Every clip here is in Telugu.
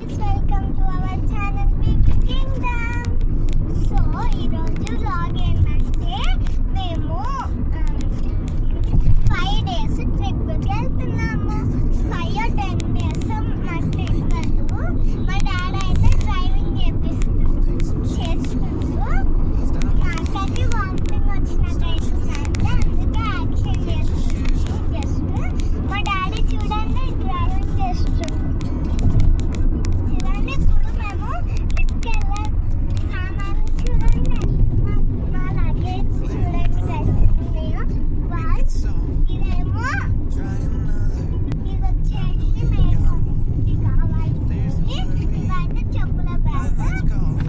guys, welcome to our channel Baby Kingdom. So ఈరోజు vlog ఏంటంటే మేము 5 days ట్రిప్ కి వెళ్తున్నాము. 5 or 10 days మాకు తెలియదు. మా డాడీ అయితే డ్రైవింగ్ చేస్తుండ్రు. నాకైతే వామిటింగ్ వచ్చినట్టు అవుతుందంటే అందుకే యాక్షన్ చేస్తున్నాను. జస్ట్ మా డాడీ చూడండి డ్రైవింగ్ చేస్తున్నాడు. చూడండి ఇప్పుడు మేము ట్రిప్కి వెళ్ళే సామాన్లు చూడండి. మా లగేజ్ చూడండి ఉన్నాయో. ఇదేమో ఇది వచ్చేసి మేకప్ కావాలి. ఇవైతే చెప్పుల బ్యాగ్.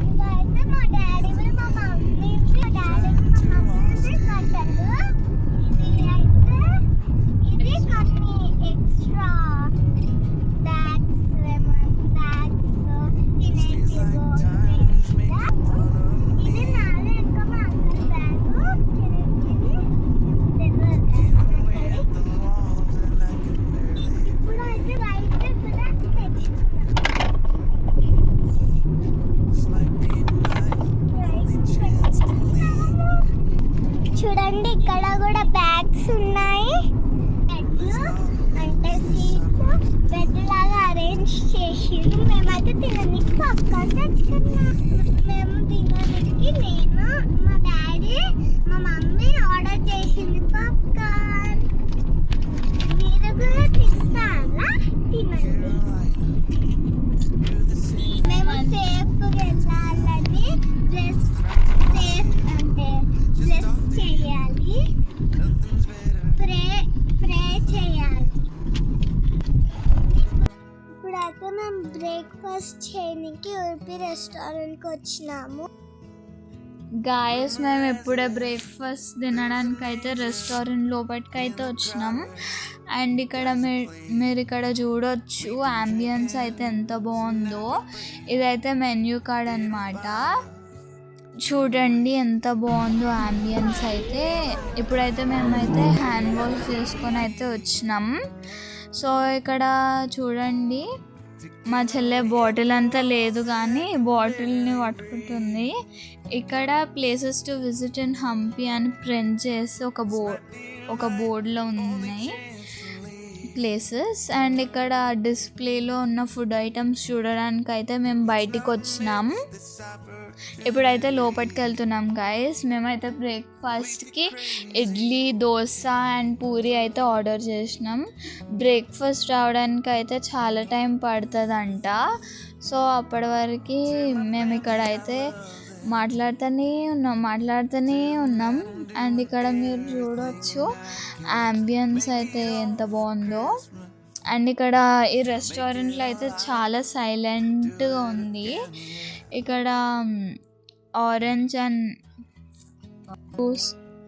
ఇవైతే మా డాడీ మా మమ్మీ డాడీ మా మమ్మీ కట్టలు. ఇది అయితే ఇది కొన్ని ఎక్స్ట్రా బ్యాగ్స్ ఇది నాదే ఇంకా మా అంకల్ బ్యాగ్. ఇప్పుడు అయితే రైట్ కూడా చూడండి ఇక్కడ కూడా బ్యాగ్స్ ఉన్నాయి. అంటే సీట్స్ బెడ్ లాగా అరేంజ్ చేసిరు. మేమైతే తినడానికి పాప్కార్న్ తెచ్చుకున్నాం. మేము తినడానికి నేను మా డాడీ మా మమ్మీ ఆర్డర్ చేసింది పాప్కార్న్. మీరు కూడా తింటారా? తినండి. మేము సేఫ్గా వెళ్ళాలని డ్రెస్ సేఫ్ అంటే డ్రెస్ చేయాలి. ప్రే చేయాలి. ఇప్పుడైతే మేము బ్రేక్ఫాస్ట్ చేయడానికి ఉడిపి రెస్టారెంట్కి వచ్చినాము. గాయస్ మేము ఎప్పుడే బ్రేక్ఫాస్ట్ తినడానికి అయితే రెస్టారెంట్ లోపలికి అయితే వచ్చినాం. అండ్ ఇక్కడ మీరు ఇక్కడ చూడొచ్చు అంబియన్స్ అయితే ఎంత బాగుందో. ఇదైతే మెన్యూ కార్డ్ అన్నమాట. చూడండి ఎంత బాగుందో అంబియన్స్ అయితే. ఇప్పుడైతే మేమైతే హ్యాండ్ వాష్ చేసుకొని అయితే వచ్చినాం. సో ఇక్కడ చూడండి మా చెల్లె బాటిల్ అంతా లేదు కానీ బాటిల్ని పట్టుకుంటుంది. ఇక్కడ places to visit in Hampi అని ప్రింట్ చేసి ఒక బోర్డులో ఉన్నాయి ప్లేసెస్. అండ్ ఇక్కడ డిస్ప్లేలో ఉన్న ఫుడ్ ఐటమ్స్ చూడడానికి అయితే మేము బయటికి వచ్చినాం. ఇప్పుడైతే లోపలికి వెళ్తున్నాం గాయస్. మేమైతే బ్రేక్ఫాస్ట్కి ఇడ్లీ, దోశ అండ్ పూరి అయితే ఆర్డర్ చేసినాం. బ్రేక్ఫాస్ట్ రావడానికి అయితే చాలా టైం పడుతుందంట. సో అప్పటి వరకు మేము ఇక్కడ అయితే మాట్లాడుతూనే ఉన్నాం. అండ్ ఇక్కడ మీరు చూడవచ్చు అంబియన్స్ అయితే ఎంత బాగుందో. అండ్ ఇక్కడ ఈ రెస్టారెంట్లో అయితే చాలా సైలెంట్గా ఉంది. ఇక్కడ ఆరెంజ్ అండ్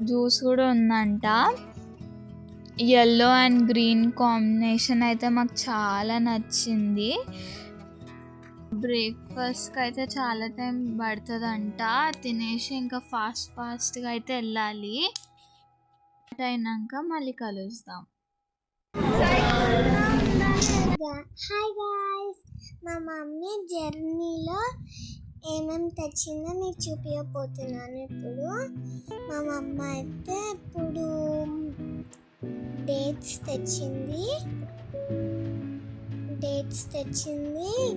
జ్యూస్ కూడా ఉందంట. ఎల్లో అండ్ గ్రీన్ కాంబినేషన్ అయితే మాకు చాలా నచ్చింది. బ్రేక్ఫాస్ట్కి అయితే చాలా టైం పడుతుందంట. తినేసి ఇంకా ఫాస్ట్గా అయితే వెళ్ళాలి. అయినాక మళ్ళీ కలుస్తాం. హాయ్ గాయ్స్, మా మమ్మీ జర్నీలో ఏమేమి తెచ్చిందో మీకు చూపించబోతున్నాను. ఇప్పుడు మా మమ్మ అయితే ఇప్పుడు డేట్స్ తెచ్చింది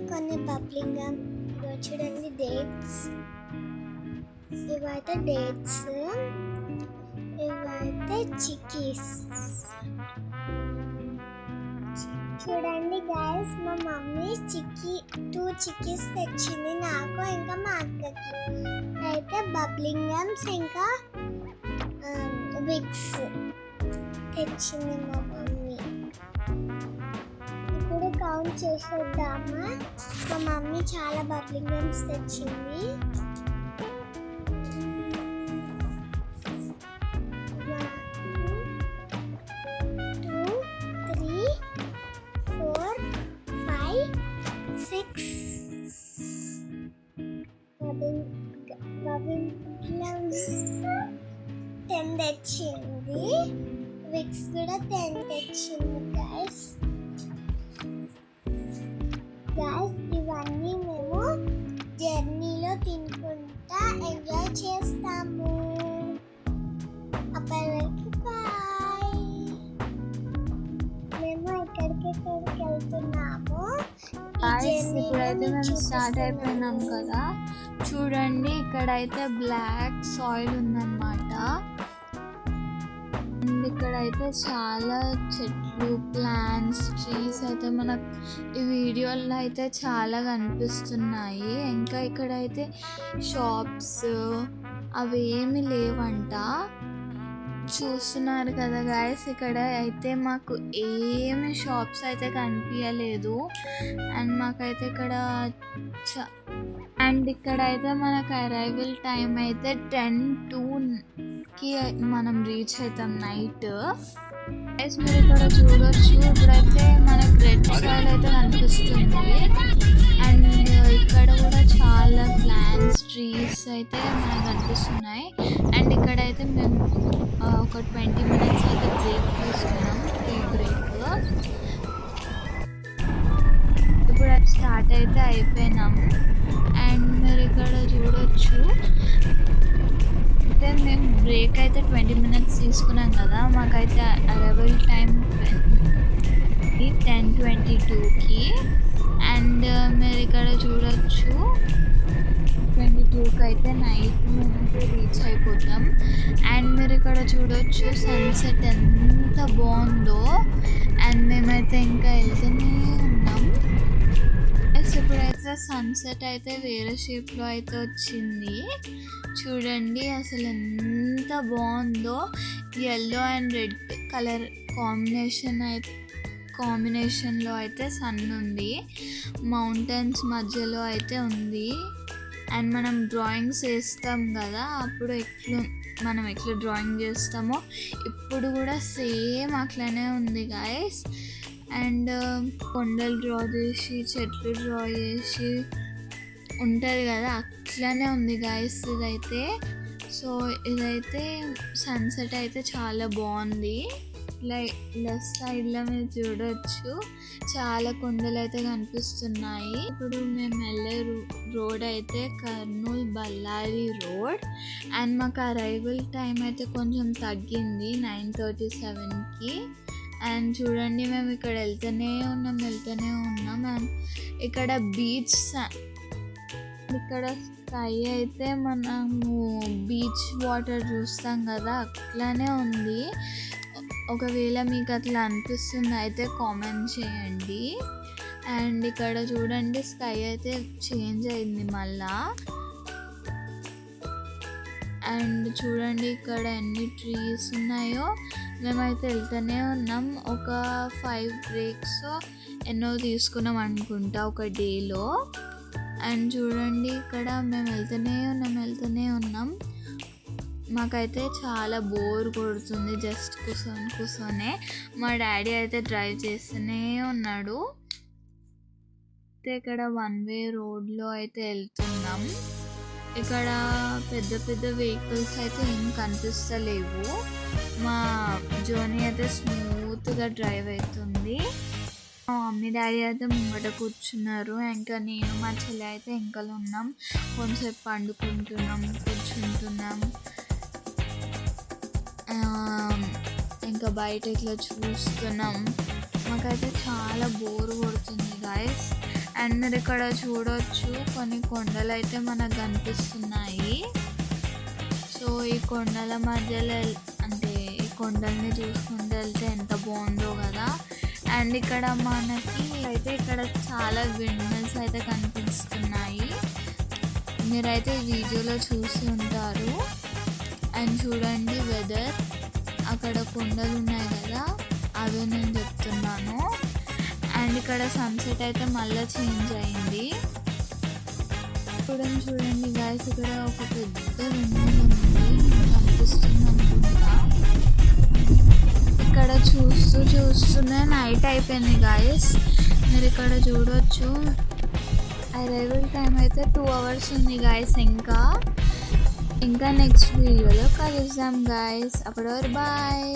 కొన్ని బబ్లింగ్ గమ్. చూడండి డేట్స్. ఇవైతే డేట్స్, ఇవైతే చిక్కీస్. చూడండి గాయస్, మా మమ్మీ 2 చిక్కీస్ తెచ్చింది నాకు ఇంకా మా అక్కకి. అయితే బబ్లింగ్ గమ్స్ ఇంకా విక్స్ తెచ్చింది మా మమ్మీ. ఇప్పుడు కౌంట్ చేసేద్దామా. మా మమ్మీ చాలా బబ్లింగ్ గమ్స్ తెచ్చింది. 10 తెచ్చింది. విక్స్ కూడా 10 తెచ్చింది గాయస్. ఇవన్నీ గాయస్ ఇప్పుడైతే మేము స్టార్ట్ అయిపోయినాం కదా. చూడండి ఇక్కడైతే బ్లాక్ సాయిల్ ఉందన్నమాట. అండ్ ఇక్కడైతే చాలా చెట్లు, ప్లాంట్స్, ట్రీస్ అయితే మనకు ఈ వీడియోలో అయితే చాలా కనిపిస్తున్నాయి. ఇంకా ఇక్కడైతే షాప్స్ అవి ఏమి లేవంట. చూస్తున్నారు కదా గాయస్, ఇక్కడ అయితే మాకు ఏమి షాప్స్ అయితే కనిపించలేదు. అండ్ మాకైతే ఇక్కడ అండ్ ఇక్కడైతే మనకు అరైవల్ టైం అయితే 10:02కి మనం రీచ్ అవుతాం నైట్. గైస్ మీరు ఇక్కడ చూడొచ్చు, ఇప్పుడైతే మనకు రెడ్ సాయిల్ అయితే కనిపిస్తుంది. అండ్ ఇక్కడ కూడా చాలా ప్లాంట్స్, ట్రీస్ అయితే మనకు కనిపిస్తున్నాయి. అండ్ ఇక్కడైతే మేము ఒక 20 minutes అయితే బ్రేక్ తీసుకున్నాం, టీ బ్రేక్. ఇప్పుడు స్టార్ట్ అయితే అయిపోయినాము. అండ్ మీరు ఇక్కడ చూడొచ్చు, అయితే మేము బ్రేక్ అయితే 20 minutes తీసుకున్నాం కదా. మాకైతే అరైవల్ టైం 10:22కి. అండ్ మీరు ఇక్కడ చూడొచ్చు 22కి అయితే నైట్ మేము రీచ్ అయిపోతాం. అండ్ మీరు ఇక్కడ చూడొచ్చు సన్సెట్ ఎంత బాగుందో. అండ్ మేమైతే ఇంకా వెళ్తూనే ఉన్నాం. ఇప్పుడైతే సన్సెట్ అయితే వేరే షేప్లో అయితే వచ్చింది. చూడండి అసలు ఎంత బాగుందో. ఎల్లో అండ్ రెడ్ కలర్ కాంబినేషన్లో అయితే సన్ ఉంది, మౌంటైన్స్ మధ్యలో అయితే ఉంది. అండ్ మనం డ్రాయింగ్స్ వేస్తాం కదా, అప్పుడు మనం ఎట్లా డ్రాయింగ్ చేస్తామో ఇప్పుడు కూడా సేమ్ అట్లనే ఉంది గాయస్. అండ్ కొండలు డ్రా చేసి, చెట్లు డ్రా చేసి ఉంటుంది కదా, అట్లనే ఉంది గాయస్ ఇదైతే. సో ఇదైతే సన్సెట్ అయితే చాలా బాగుంది. లెఫ్ట్ సైడ్లో మీరు చూడొచ్చు చాలా కొండలు అయితే కనిపిస్తున్నాయి. ఇప్పుడు మేము వెళ్ళే రోడ్ అయితే కర్నూలు బళ్ళారి రోడ్. అండ్ మాకు అరైవల్ టైం అయితే కొంచెం తగ్గింది 9:37కి. అండ్ చూడండి మేము ఇక్కడ వెళ్తూనే ఉన్నాం. అండ్ ఇక్కడ బీచ్, ఇక్కడ స్కై అయితే మనము బీచ్ వాటర్ చూస్తాం కదా అట్లానే ఉంది. ఒకవేళ మీకు అట్లా అనిపిస్తుంది అయితే కామెంట్ చేయండి. అండ్ ఇక్కడ చూడండి స్కై అయితే చేంజ్ అయింది మళ్ళా. అండ్ చూడండి ఇక్కడ ఎన్ని ట్రీస్ ఉన్నాయో. మేమైతే వెళ్తూనే ఉన్నాం. ఒక 5 బ్రేక్స్ ఎన్నో తీసుకున్నాం అనుకుంటా ఒక డేలో. అండ్ చూడండి ఇక్కడ మేము వెళ్తూనే ఉన్నాం. మాకైతే చాలా బోర్ కొడుతుంది జస్ట్ కూర్చొనే. మా డాడీ అయితే డ్రైవ్ చేస్తూనే ఉన్నాడు. అయితే ఇక్కడ 1 way రోడ్లో అయితే వెళ్తున్నాం. ఇక్కడ పెద్ద వెహికల్స్ అయితే ఏం కనిపిస్తలేవు. మా జర్నీ అయితే స్మూత్గా డ్రైవ్ అవుతుంది. మా మమ్మీ డాడీ అయితే ముంగట కూర్చున్నారు. ఇంకా నేను మా చెల్లి అయితే వెనకాల ఉన్నాం. కొంచెంసేపు పండుకుంటున్నాం, కూర్చుంటున్నాం. ఇంకా బయట ఇట్లా చూస్తున్నాం. మాకైతే చాలా బోర్ కొడుతుంది గాయస్. అండ్ మీరు ఇక్కడ చూడొచ్చు కొన్ని కొండలు అయితే మనకు కనిపిస్తున్నాయి. సో ఈ కొండల మధ్యలో అంటే ఈ కొండల్ని చూసుకుంటూ వెళ్తే ఎంత బాగుందో కదా. అండ్ ఇక్కడ మనకి అయితే ఇక్కడ చాలా విండ్మిల్స్ అయితే కనిపిస్తున్నాయి. మీరైతే వీడియోలో చూసి ఉంటారు. అండ్ చూడండి వెదర్, అక్కడ కొండలు ఉన్నాయి కదా అవే నేను చెప్తున్నాను. అండ్ ఇక్కడ సన్సెట్ అయితే మళ్ళీ చేంజ్ అయింది. చూడండి గాయస్, ఇక్కడ ఒక పెద్ద విండ్మిల్ ఉంది కనిపిస్తుంది అనుకుంటా. ఇక్కడ చూస్తూనే నైట్ అయిపోయింది గాయస్. మీరు ఇక్కడ చూడొచ్చు అరైవల్ టైం అయితే 2 hours ఉంది గాయస్. ఇంకా నెక్స్ట్ వీడియోలో కలుద్దాం గాయస్. అప్పటి వరకు బాయ్.